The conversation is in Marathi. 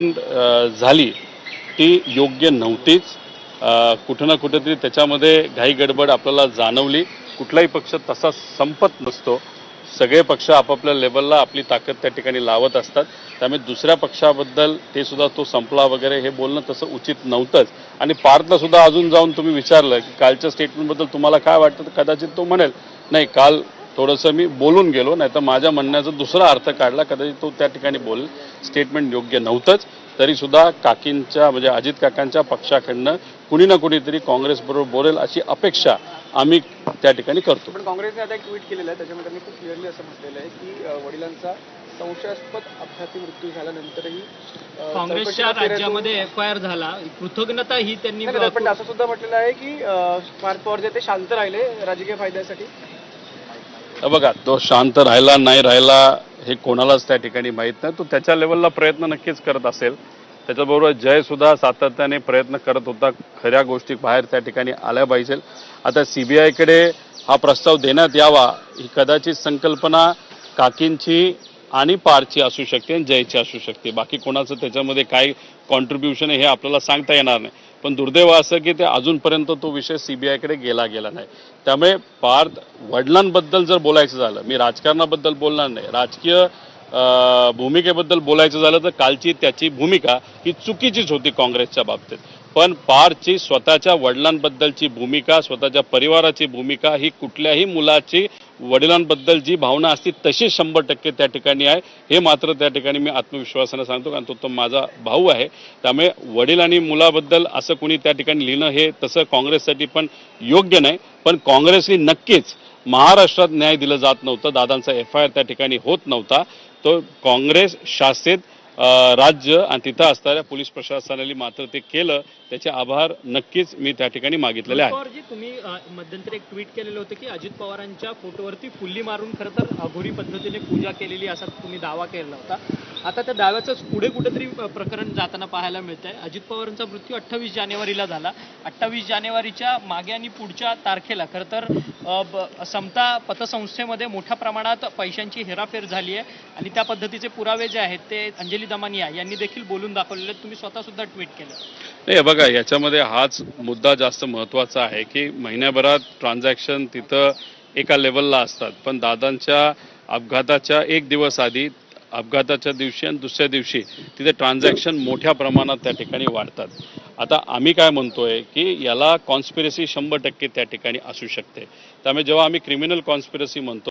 झाली ती योग्य नव्हतीच। कुठं ना कुठेतरी त्याच्यामध्ये घाई गडबड आपल्याला जाणवली। कुठलाही पक्ष तसा संपत नसतो। सगळे पक्ष आपापल्या लेवलला आपली ताकद त्या ठिकाणी लावत असतात। त्यामुळे दुसऱ्या पक्षाबद्दल ते सुद्धा तो संपला वगैरे हे बोलणं तसं उचित नव्हतंच। आणि पार्थला सुद्धा अजून जाऊन तुम्ही विचारलं की कालच्या स्टेटमेंटबद्दल तुम्हाला काय वाटतं, तर कदाचित तो म्हणेल नाही काल थोडंसं मी बोलून गेलो, नाही तर माझ्या म्हणण्याचा दुसरा अर्थ काढला, कदाचित तो त्या ठिकाणी बोलेल। स्टेटमेंट योग्य नव्हतंच। तरी सुद्धा काकींच्या म्हणजे अजित काकांच्या पक्षाकडनं कुणी ना कुणीतरी काँग्रेस बरोबर बोलेल अशी अपेक्षा आम्ही त्या ठिकाणी करतो। पण काँग्रेसने आता एक ट्विट केलेलं आहे, त्याच्यामध्ये त्यांनी खूप क्लिअरली असं म्हटलेलं आहे की वडिलांचा संशयास्पद अपघाती मृत्यू झाल्यानंतरही काँग्रेसच्या राज्यामध्ये एफआयआर झाला, कृतज्ञता ही त्यांनी पण असं सुद्धा म्हटलेलं आहे की पार्थ पवार जे ते शांत राहिले राजकीय फायद्यासाठी। बघा, तो शांत राहिला नाही राहिला हे कोणालाच त्या ठिकाणी माहीत नाही। तो त्याच्या लेवलला प्रयत्न नक्कीच करत असेल। त्याच्याबरोबर जय सुद्धा सातत्याने प्रयत्न करत होता, खऱ्या गोष्टी बाहेर त्या ठिकाणी आल्या पाहिजे। आता सीबीआयकडे हा प्रस्ताव देण्यात यावा ही कदाचित संकल्पना काकींची आणि पारची असू शकते आणि जयची असू शकते। बाकी कोणाचं त्याच्यामध्ये काय कॉन्ट्रीब्युशन आहे हे आपल्याला सांगता येणार नाही। पण दुर्दैव असं की ते अजूनपर्यंत तो विषय सीबीआयकडे गेला नाही। त्यामुळे पार्थ वडिलांबद्दल जर बोलायचं झालं, मी राजकारणाबद्दल बोलणार नाही, राजकीय भूमिकेबद्दल बोलायचं झालं तर कालची त्याची भूमिका ही चुकीचीच होती काँग्रेसच्या बाबतीत। पण पार्थची स्वतःच्या वडिलांबद्दलची भूमिका, स्वतःच्या परिवाराची भूमिका ही कुठल्याही मुलाची वडिलांबद्दल जी भावना असते तशी 100% त्या ठिकाणी आहे। हे मात्र त्या ठिकाणी मी आत्मविश्वासाने सांगतो, कारण तो माझा भाऊ आहे। त्यामुळे वडील आणि मुलाबद्दल असं कोणी त्या ठिकाणी लिहिणं हे तसं काँग्रेससाठी पण योग्य नाही। पण काँग्रेसने नक्कीच महाराष्ट्रात न्याय दिला जात नव्हतं, दादांचा एफआयआर त्या ठिकाणी होत नव्हता। तो काँग्रेस शासित राज्य आणि तिथं असणाऱ्या पोलीस प्रशासनाने मात्र ते केलं, त्याचे आभार नक्कीच मी त्या ठिकाणी मागितलेले आहेत। पवारजी, तुम्ही मध्यंतरी एक ट्विट केलेलं होतं की अजित पवारांच्या फोटोवरती फुल्ली मारून खरं तर अघोरी पद्धतीने पूजा केलेली असा तुम्ही दावा केला होता। आता त्या दाव्याचंच पुढे कुठेतरी प्रकरण जाताना पाहायला मिळत आहे। अजित पवारांचा मृत्यू 28 जानेवारीला झाला। 28 जानेवारीच्या मागे आणि पुढच्या तारखेला खरं तर समता पतसंस्थेमध्ये मोठ्या प्रमाणात पैशांची हेराफेर झाली आहे आणि त्या पद्धतीचे पुरावे जे आहेत ते अंजली दमानिया यांनी देखील बोलून दाखवलेले। तुम्ही स्वतः सुद्धा ट्विट केलं। नाही बघा, याच्यामध्ये हाच मुद्दा जास्त महत्त्वाचा आहे की महिन्याभरात ट्रान्झॅक्शन तिथं एका लेवलला असतात, पण दादांच्या अपघाताच्या एक दिवस आधी, अपघाताच्या दिवशी आणि दुसऱ्या दिवशी तिथे ट्रान्झॅक्शन मोठ्या प्रमाणात त्या ठिकाणी वाढतात। आता आम्ही काय म्हणतोय की याला कॉन्स्पिरसी 100% त्या ठिकाणी असू शकते। त्यामुळे जेव्हा आम्ही क्रिमिनल कॉन्स्पिरसी म्हणतो